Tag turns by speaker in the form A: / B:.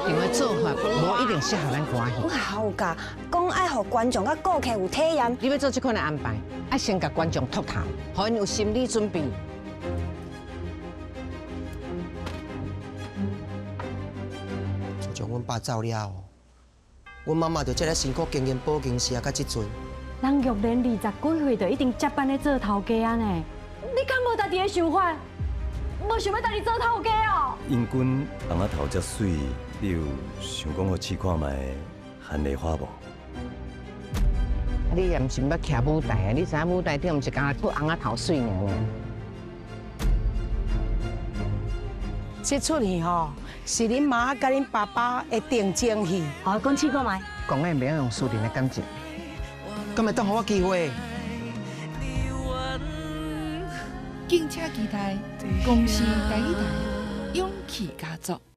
A: 定的做法，无一定适合咱欢喜。
B: 我好噶，讲爱互观众甲顾客有体验。
A: 你要做这款的安排，要先甲观众托头，互因有心理准备。
C: 自从阮爸走了后，阮妈妈就这个辛苦经营保健室啊，到即阵。
D: 人玉莲20几岁就一定接班咧做头家啊呢？你敢无家己的想法？无想要家己做头家哦？
E: 因君翁仔头遮水，你有想讲要试看卖含梨花无？
A: 你也毋是要徛舞台啊？你知影舞台顶毋是干出翁仔头水尔？
F: 这出戏吼，是恁妈甲恁爸爸的定情戏。
D: 好，讲试看卖。
A: 讲的免用私人的感情。
C: 敢会当互我机会？
G: 敬请期待公司第一台勇气佳作。